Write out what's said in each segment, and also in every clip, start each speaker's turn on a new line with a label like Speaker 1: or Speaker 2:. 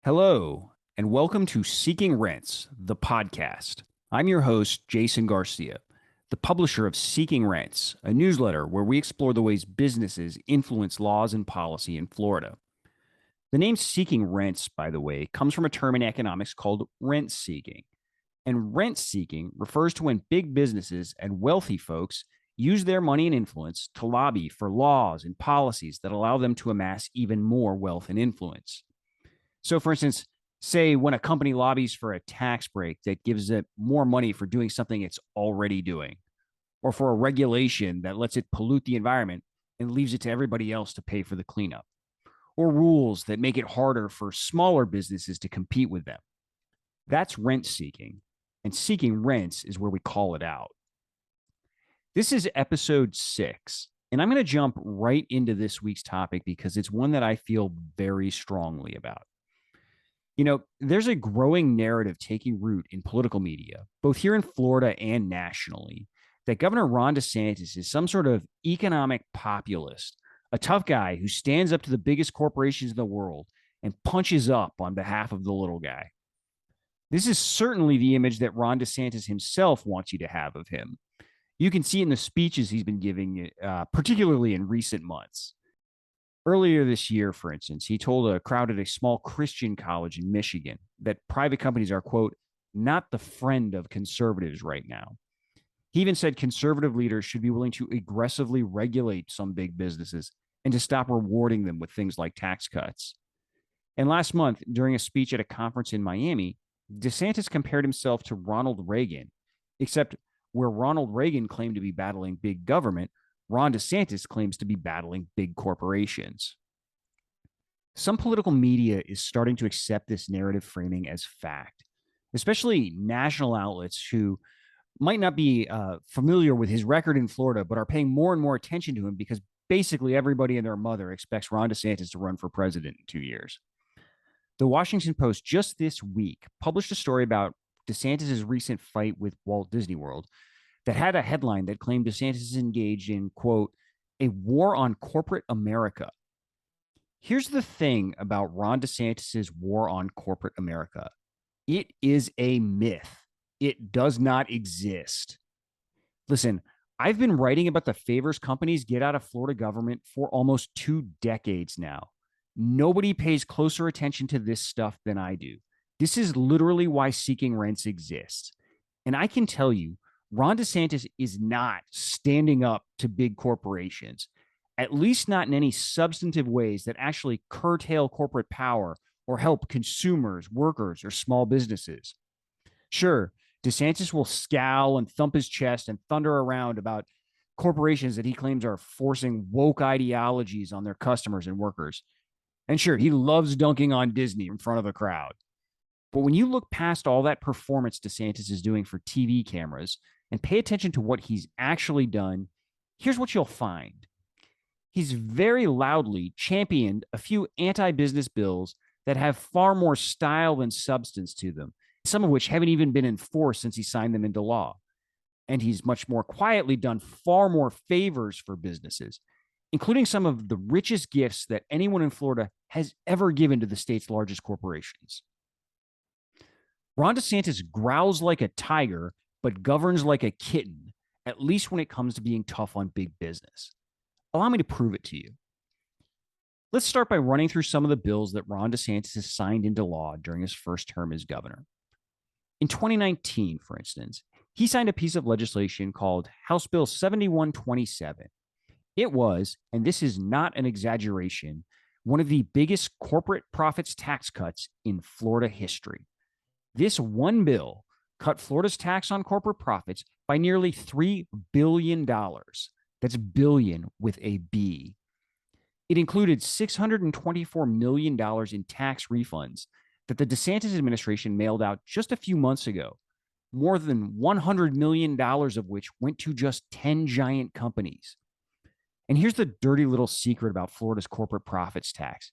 Speaker 1: Hello, and welcome to Seeking Rents, the podcast. I'm your host, Jason Garcia, the publisher of Seeking Rents, a newsletter where we explore the ways businesses influence laws and policy in Florida. The name Seeking Rents, by the way, comes from a term in economics called rent seeking. And rent seeking refers to when big businesses and wealthy folks use their money and influence to lobby for laws and policies that allow them to amass even more wealth and influence. So, for instance, say when a company lobbies for a tax break that gives it more money for doing something it's already doing, or for a regulation that lets it pollute the environment and leaves it to everybody else to pay for the cleanup, or rules that make it harder for smaller businesses to compete with them. That's rent seeking, and seeking rents is where we call it out. This is episode 6, and I'm going to jump right into this week's topic because it's one that I feel very strongly about. There's a growing narrative taking root in political media, both here in Florida and nationally, that Governor Ron DeSantis is some sort of economic populist, a tough guy who stands up to the biggest corporations in the world and punches up on behalf of the little guy. This is certainly the image that Ron DeSantis himself wants you to have of him. You can see it in the speeches he's been giving, particularly in recent months. Earlier this year, for instance, he told a crowd at a small Christian college in Michigan that private companies are, quote, not the friend of conservatives right now. He even said conservative leaders should be willing to aggressively regulate some big businesses and to stop rewarding them with things like tax cuts. And last month, during a speech at a conference in Miami, DeSantis compared himself to Ronald Reagan, except where Ronald Reagan claimed to be battling big government, Ron DeSantis claims to be battling big corporations. Some political media is starting to accept this narrative framing as fact, especially national outlets who might not be familiar with his record in Florida, but are paying more and more attention to him because basically everybody and their mother expects Ron DeSantis to run for president in 2 years. The Washington Post just this week published a story about DeSantis' recent fight with Walt Disney World that had a headline that claimed DeSantis is engaged in, quote, a war on corporate America. Here's the thing about Ron DeSantis' war on corporate America. It is a myth. It does not exist. Listen, I've been writing about the favors companies get out of Florida government for almost 2 decades now. Nobody pays closer attention to this stuff than I do. This is literally why Seeking Rents exists. And I can tell you, Ron DeSantis is not standing up to big corporations, at least not in any substantive ways that actually curtail corporate power or help consumers, workers, or small businesses. Sure, DeSantis will scowl and thump his chest and thunder around about corporations that he claims are forcing woke ideologies on their customers and workers. And sure, he loves dunking on Disney in front of the crowd. But when you look past all that performance DeSantis is doing for TV cameras and pay attention to what he's actually done, here's what you'll find. He's very loudly championed a few anti-business bills that have far more style than substance to them, some of which haven't even been enforced since he signed them into law. And he's much more quietly done far more favors for businesses, including some of the richest gifts that anyone in Florida has ever given to the state's largest corporations. Ron DeSantis growls like a tiger, but governs like a kitten, at least when it comes to being tough on big business. Allow me to prove it to you. Let's start by running through some of the bills that Ron DeSantis has signed into law during his first term as governor. In 2019, for instance, he signed a piece of legislation called House Bill 7127. It was, and this is not an exaggeration, one of the biggest corporate profits tax cuts in Florida history. This one bill cut Florida's tax on corporate profits by nearly $3 billion. That's billion with a B. It included $624 million in tax refunds that the DeSantis administration mailed out just a few months ago, more than $100 million of which went to just 10 giant companies. And here's the dirty little secret about Florida's corporate profits tax.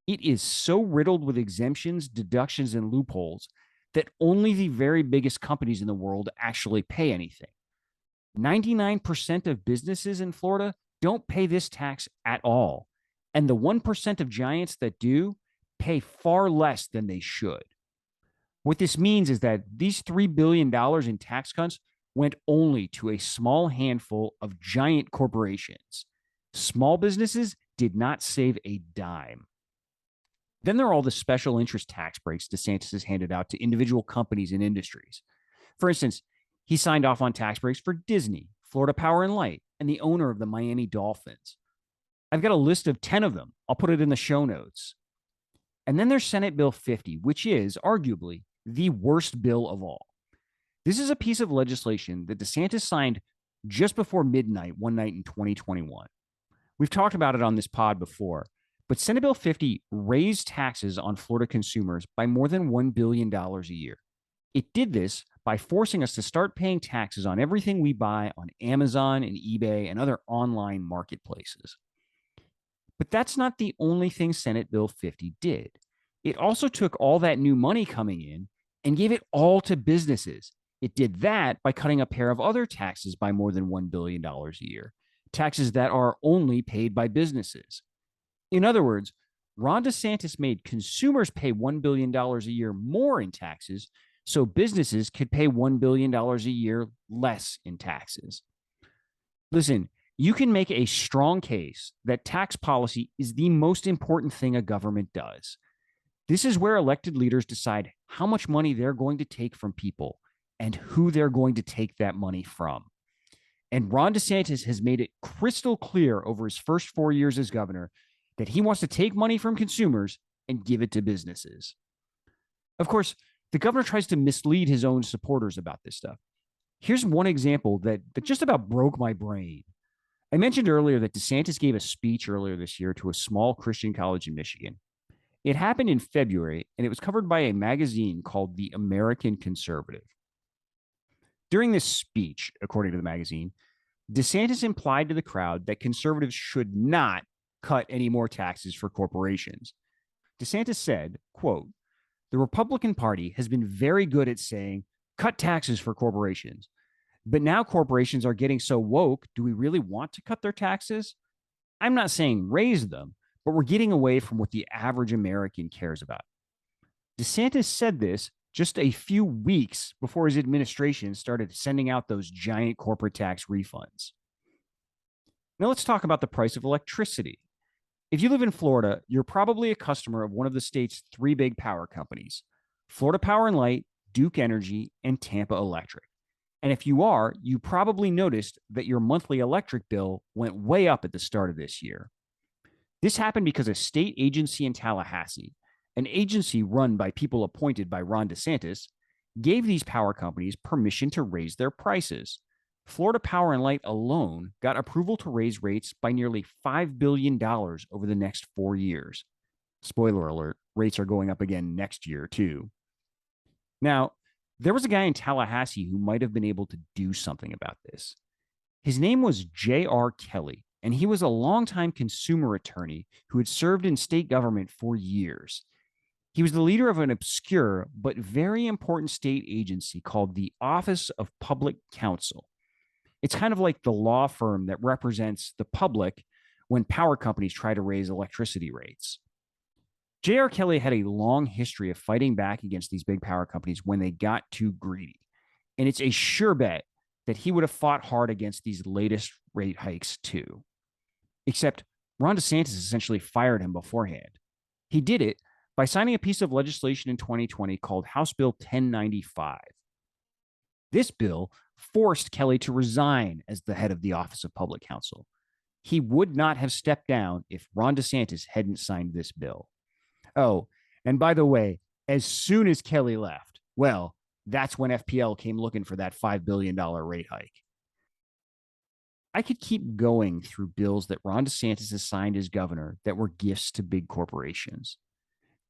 Speaker 1: It is so riddled with exemptions, deductions, and loopholes that only the very biggest companies in the world actually pay anything. 99% of businesses in Florida don't pay this tax at all. And the 1% of giants that do pay far less than they should. What this means is that these $3 billion in tax cuts went only to a small handful of giant corporations. Small businesses did not save a dime. Then there are all the special interest tax breaks DeSantis has handed out to individual companies and industries. For instance, he signed off on tax breaks for Disney, Florida Power and Light, and the owner of the Miami Dolphins. I've got a list of 10 of them. I'll put it in the show notes. And then there's Senate Bill 50, which is arguably the worst bill of all. This is a piece of legislation that DeSantis signed just before midnight one night in 2021. We've talked about it on this pod before, but Senate Bill 50 raised taxes on Florida consumers by more than $1 billion a year. It did this by forcing us to start paying taxes on everything we buy on Amazon and eBay and other online marketplaces. But that's not the only thing Senate Bill 50 did. It also took all that new money coming in and gave it all to businesses. It did that by cutting a pair of other taxes by more than $1 billion a year, taxes that are only paid by businesses. In other words, Ron DeSantis made consumers pay $1 billion a year more in taxes so businesses could pay $1 billion a year less in taxes. Listen, you can make a strong case that tax policy is the most important thing a government does. This is where elected leaders decide how much money they're going to take from people and who they're going to take that money from. And Ron DeSantis has made it crystal clear over his first 4 years as governor that he wants to take money from consumers and give it to businesses. Of course, the governor tries to mislead his own supporters about this stuff. Here's one example that just about broke my brain. I mentioned earlier that DeSantis gave a speech earlier this year to a small Christian college in Michigan. It happened in February, and it was covered by a magazine called The American Conservative. During this speech, according to the magazine, DeSantis implied to the crowd that conservatives should not cut any more taxes for corporations. DeSantis said, quote, "The Republican Party has been very good at saying, cut taxes for corporations. But now corporations are getting so woke, do we really want to cut their taxes? I'm not saying raise them, but we're getting away from what the average American cares about." DeSantis said this just a few weeks before his administration started sending out those giant corporate tax refunds. Now let's talk about the price of electricity. If you live in Florida, you're probably a customer of one of the state's 3 big power companies, Florida Power and Light, Duke Energy, and Tampa Electric. And if you are, you probably noticed that your monthly electric bill went way up at the start of this year. This happened because a state agency in Tallahassee, an agency run by people appointed by Ron DeSantis, gave these power companies permission to raise their prices. Florida Power and Light alone got approval to raise rates by nearly $5 billion over the next 4 years. Spoiler alert, rates are going up again next year, too. Now, there was a guy in Tallahassee who might have been able to do something about this. His name was J.R. Kelly, and he was a longtime consumer attorney who had served in state government for years. He was the leader of an obscure but very important state agency called the Office of Public Counsel. It's kind of like the law firm that represents the public when power companies try to raise electricity rates. J.R. Kelly had a long history of fighting back against these big power companies when they got too greedy. And it's a sure bet that he would have fought hard against these latest rate hikes too. Except Ron DeSantis essentially fired him beforehand. He did it by signing a piece of legislation in 2020 called House Bill 1095. This bill forced Kelly to resign as the head of the Office of Public Counsel. He would not have stepped down if Ron DeSantis hadn't signed this bill. Oh, and by the way, as soon as Kelly left, well, that's when FPL came looking for that $5 billion rate hike. I could keep going through bills that Ron DeSantis has signed as governor that were gifts to big corporations.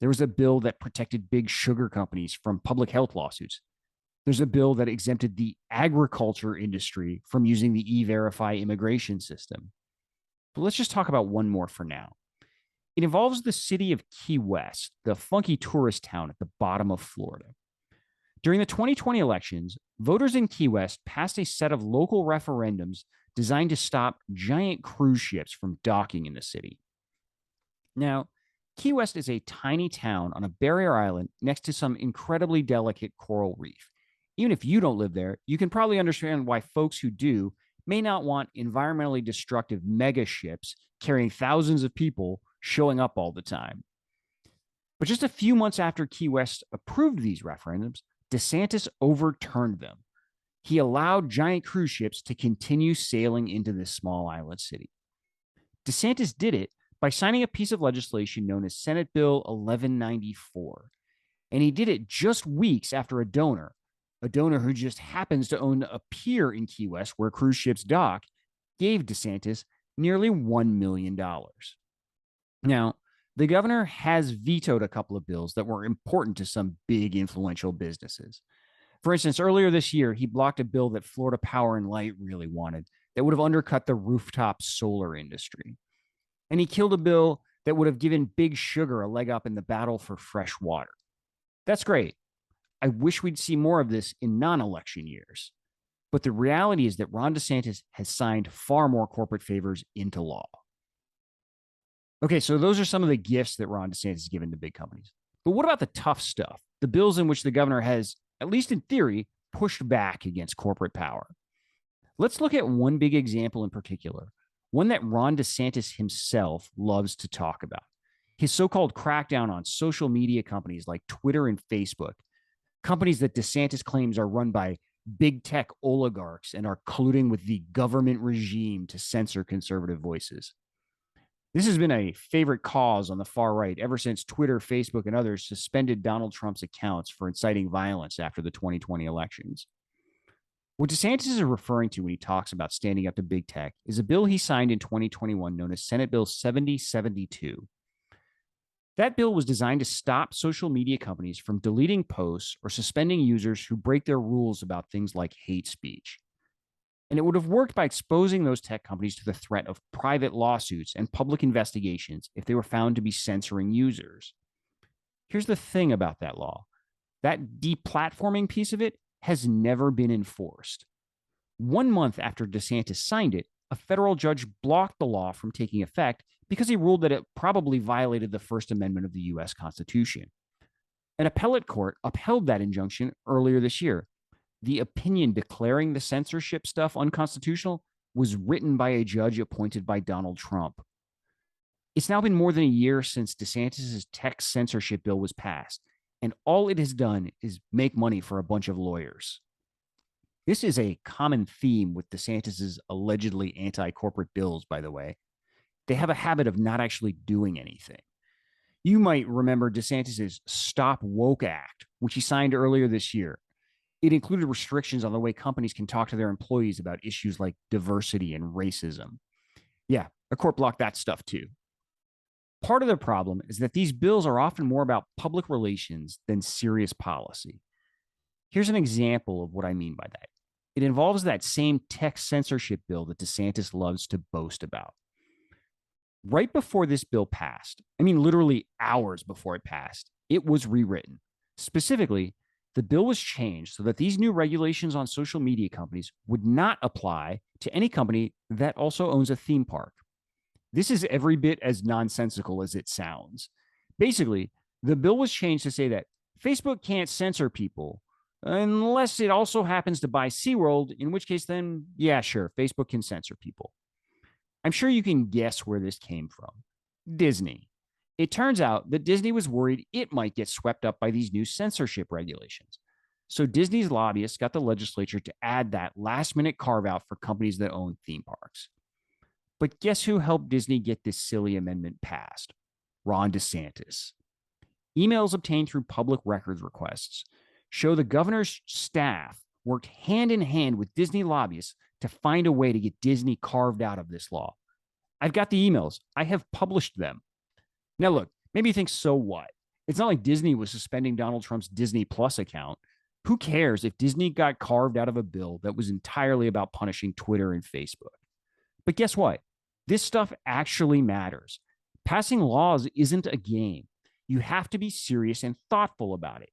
Speaker 1: There was a bill that protected big sugar companies from public health lawsuits. There's a bill that exempted the agriculture industry from using the E-Verify immigration system. But let's just talk about one more for now. It involves the city of Key West, the funky tourist town at the bottom of Florida. During the 2020 elections, voters in Key West passed a set of local referendums designed to stop giant cruise ships from docking in the city. Now, Key West is a tiny town on a barrier island next to some incredibly delicate coral reef. Even if you don't live there, you can probably understand why folks who do may not want environmentally destructive mega ships carrying thousands of people showing up all the time. But just a few months after Key West approved these referendums, DeSantis overturned them. He allowed giant cruise ships to continue sailing into this small island city. DeSantis did it by signing a piece of legislation known as Senate Bill 1194. And he did it just weeks after a donor who just happens to own a pier in Key West where cruise ships dock, gave DeSantis nearly $1 million. Now, the governor has vetoed a couple of bills that were important to some big influential businesses. For instance, earlier this year, he blocked a bill that Florida Power and Light really wanted that would have undercut the rooftop solar industry. And he killed a bill that would have given Big Sugar a leg up in the battle for fresh water. That's great. I wish we'd see more of this in non-election years. But the reality is that Ron DeSantis has signed far more corporate favors into law. Okay, so those are some of the gifts that Ron DeSantis has given to big companies. But what about the tough stuff? The bills in which the governor has, at least in theory, pushed back against corporate power. Let's look at one big example in particular, one that Ron DeSantis himself loves to talk about. His so-called crackdown on social media companies like Twitter and Facebook, companies that DeSantis claims are run by big tech oligarchs and are colluding with the government regime to censor conservative voices. This has been a favorite cause on the far right ever since Twitter, Facebook, and others suspended Donald Trump's accounts for inciting violence after the 2020 elections. What DeSantis is referring to when he talks about standing up to big tech is a bill he signed in 2021 known as Senate Bill 7072. That bill was designed to stop social media companies from deleting posts or suspending users who break their rules about things like hate speech. And it would have worked by exposing those tech companies to the threat of private lawsuits and public investigations if they were found to be censoring users. Here's the thing about that law. That deplatforming piece of it has never been enforced. 1 month after DeSantis signed it, a federal judge blocked the law from taking effect because he ruled that it probably violated the First Amendment of the U.S. Constitution. An appellate court upheld that injunction earlier this year. The opinion declaring the censorship stuff unconstitutional was written by a judge appointed by Donald Trump. It's now been more than a year since DeSantis' tech censorship bill was passed, and all it has done is make money for a bunch of lawyers. This is a common theme with DeSantis' allegedly anti-corporate bills, by the way. They have a habit of not actually doing anything. You might remember DeSantis' Stop Woke Act, which he signed earlier this year. It included restrictions on the way companies can talk to their employees about issues like diversity and racism. Yeah, the court blocked that stuff too. Part of the problem is that these bills are often more about public relations than serious policy. Here's an example of what I mean by that. It involves that same tech censorship bill that DeSantis loves to boast about. Right before this bill passed, I mean literally hours before it passed, it was rewritten. Specifically, the bill was changed so that these new regulations on social media companies would not apply to any company that also owns a theme park. This is every bit as nonsensical as it sounds. Basically, the bill was changed to say that Facebook can't censor people unless it also happens to buy SeaWorld, in which case then, yeah, sure, Facebook can censor people. I'm sure you can guess where this came from. Disney. It turns out that Disney was worried it might get swept up by these new censorship regulations. So Disney's lobbyists got the legislature to add that last-minute carve-out for companies that own theme parks. But guess who helped Disney get this silly amendment passed? Ron DeSantis. Emails obtained through public records requests show the governor's staff worked hand in hand with Disney lobbyists to find a way to get Disney carved out of this law. I've got the emails. I have published them. Now, look, maybe you think, so what? It's not like Disney was suspending Donald Trump's Disney Plus account. Who cares if Disney got carved out of a bill that was entirely about punishing Twitter and Facebook? But guess what? This stuff actually matters. Passing laws isn't a game. You have to be serious and thoughtful about it.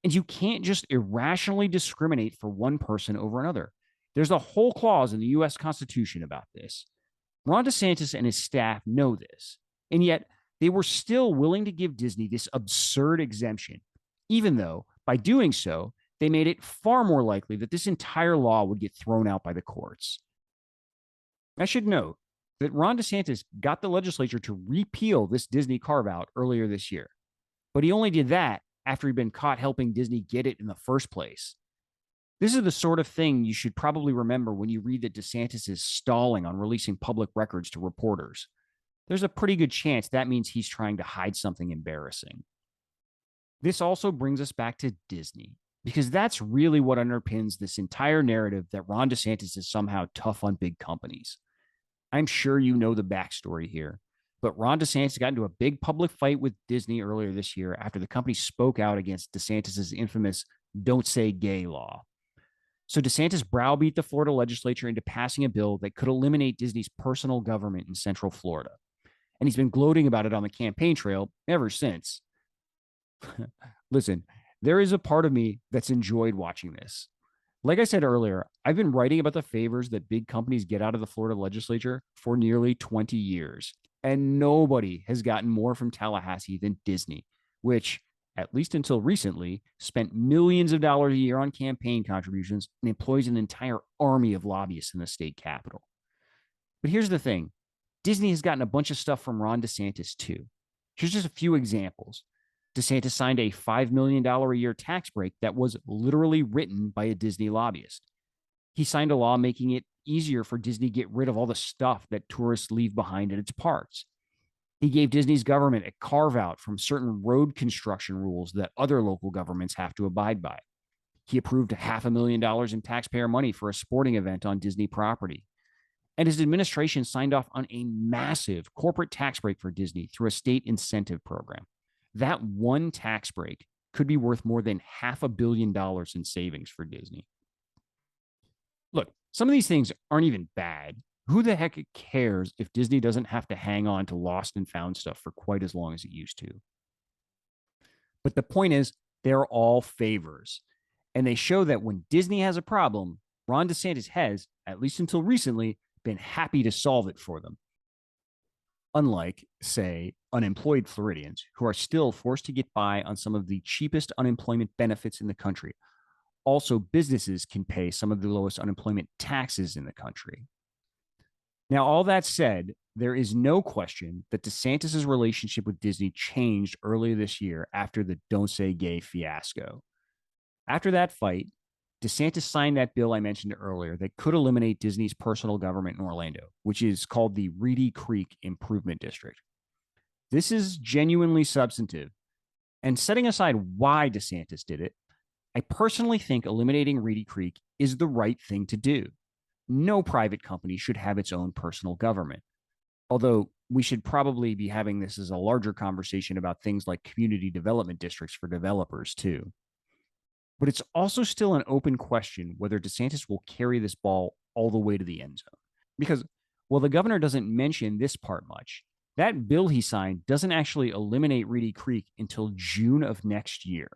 Speaker 1: And you can't just irrationally discriminate for one person over another. There's a whole clause in the U.S. Constitution about this. Ron DeSantis and his staff know this, and yet they were still willing to give Disney this absurd exemption, even though by doing so, they made it far more likely that this entire law would get thrown out by the courts. I should note that Ron DeSantis got the legislature to repeal this Disney carve out earlier this year, but he only did that after he'd been caught helping Disney get it in the first place. This is the sort of thing you should probably remember when you read that DeSantis is stalling on releasing public records to reporters. There's a pretty good chance that means he's trying to hide something embarrassing. This also brings us back to Disney, because that's really what underpins this entire narrative that Ron DeSantis is somehow tough on big companies. I'm sure you know the backstory here, but Ron DeSantis got into a big public fight with Disney earlier this year after the company spoke out against DeSantis' infamous "Don't Say Gay" law. So DeSantis browbeat the Florida legislature into passing a bill that could eliminate Disney's personal government in Central Florida. And he's been gloating about it on the campaign trail ever since. Listen, there is a part of me that's enjoyed watching this. Like I said earlier, I've been writing about the favors that big companies get out of the Florida legislature for nearly 20 years. And nobody has gotten more from Tallahassee than Disney, which, at least until recently, spent millions of dollars a year on campaign contributions and employs an entire army of lobbyists in the state capitol. But here's the thing. Disney has gotten a bunch of stuff from Ron DeSantis too. Here's just a few examples. DeSantis signed a $5 million a year tax break that was literally written by a Disney lobbyist. He signed a law making it easier for Disney to get rid of all the stuff that tourists leave behind at its parks. He gave Disney's government a carve-out from certain road construction rules that other local governments have to abide by. He approved $500,000 in taxpayer money for a sporting event on Disney property. And his administration signed off on a massive corporate tax break for Disney through a state incentive program. That one tax break could be worth more than $500 million in savings for Disney. Look, some of these things aren't even bad. Who the heck cares if Disney doesn't have to hang on to lost and found stuff for quite as long as it used to? But the point is, they're all favors. And they show that when Disney has a problem, Ron DeSantis has, at least until recently, been happy to solve it for them. Unlike, say, unemployed Floridians who are still forced to get by on some of the cheapest unemployment benefits in the country. Also, businesses can pay some of the lowest unemployment taxes in the country. Now, all that said, there is no question that DeSantis' relationship with Disney changed earlier this year after the "Don't Say Gay" fiasco. After that fight, DeSantis signed that bill I mentioned earlier that could eliminate Disney's personal government in Orlando, which is called the Reedy Creek Improvement District. This is genuinely substantive. And setting aside why DeSantis did it, I personally think eliminating Reedy Creek is the right thing to do. No private company should have its own personal government. Although we should probably be having this as a larger conversation about things like community development districts for developers too. But it's also still an open question whether DeSantis will carry this ball all the way to the end zone. Because while the governor doesn't mention this part much, that bill he signed doesn't actually eliminate Reedy Creek until June of next year.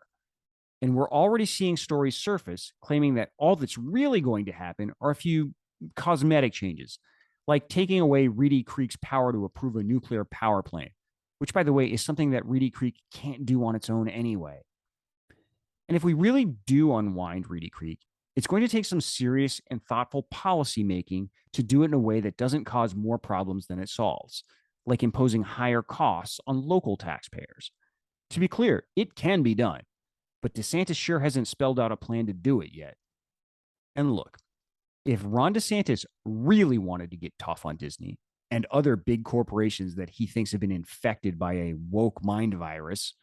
Speaker 1: And we're already seeing stories surface claiming that all that's really going to happen are a few cosmetic changes, like taking away Reedy Creek's power to approve a nuclear power plant, which, by the way, is something that Reedy Creek can't do on its own anyway. And if we really do unwind Reedy Creek, it's going to take some serious and thoughtful policy making to do it in a way that doesn't cause more problems than it solves, like imposing higher costs on local taxpayers. To be clear, it can be done, but DeSantis sure hasn't spelled out a plan to do it yet. And look, if Ron DeSantis really wanted to get tough on Disney and other big corporations that he thinks have been infected by a woke mind virus,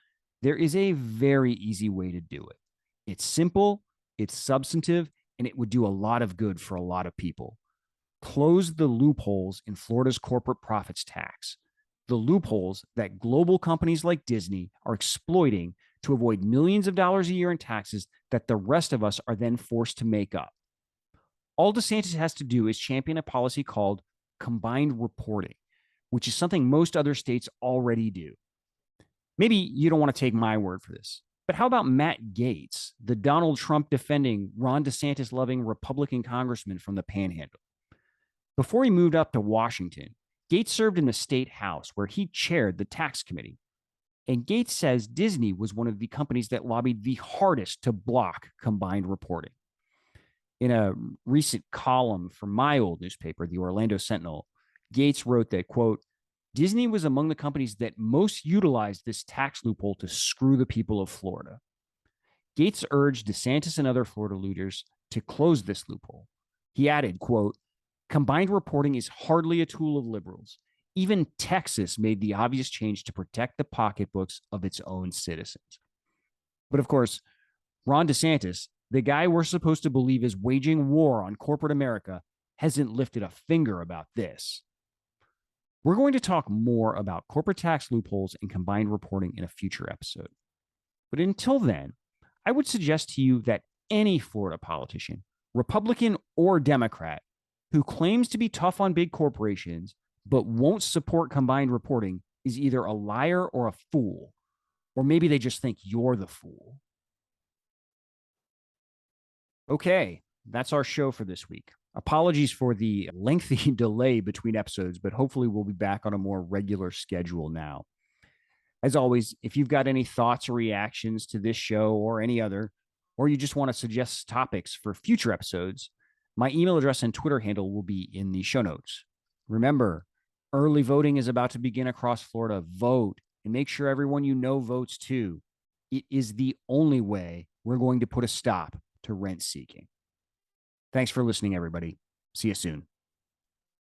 Speaker 1: there is a very easy way to do it. It's simple, it's substantive, and it would do a lot of good for a lot of people. Close the loopholes in Florida's corporate profits tax, the loopholes that global companies like Disney are exploiting to avoid millions of dollars a year in taxes that the rest of us are then forced to make up. All DeSantis has to do is champion a policy called combined reporting, which is something most other states already do. Maybe you don't want to take my word for this, but how about Matt Gaetz, the Donald Trump defending, Ron DeSantis loving Republican congressman from the Panhandle? Before he moved up to Washington, Gates served in the state house where he chaired the tax committee. And Gates says Disney was one of the companies that lobbied the hardest to block combined reporting. In a recent column from my old newspaper, the Orlando Sentinel, Gates wrote that, quote, Disney was among the companies that most utilized this tax loophole to screw the people of Florida. Gates urged DeSantis and other Florida leaders to close this loophole. He added, quote, combined reporting is hardly a tool of liberals. Even Texas made the obvious change to protect the pocketbooks of its own citizens. But of course, Ron DeSantis, the guy we're supposed to believe is waging war on corporate America, hasn't lifted a finger about this. We're going to talk more about corporate tax loopholes and combined reporting in a future episode. But until then, I would suggest to you that any Florida politician, Republican or Democrat, who claims to be tough on big corporations but won't support combined reporting is either a liar or a fool, or maybe they just think you're the fool. Okay, that's our show for this week. Apologies for the lengthy delay between episodes, but hopefully we'll be back on a more regular schedule now. As always, if you've got any thoughts or reactions to this show or any other, or you just want to suggest topics for future episodes, my email address and Twitter handle will be in the show notes. Remember, early voting is about to begin across Florida. Vote and make sure everyone you know votes too. It is the only way we're going to put a stop to rent seeking. Thanks for listening, everybody. See you soon.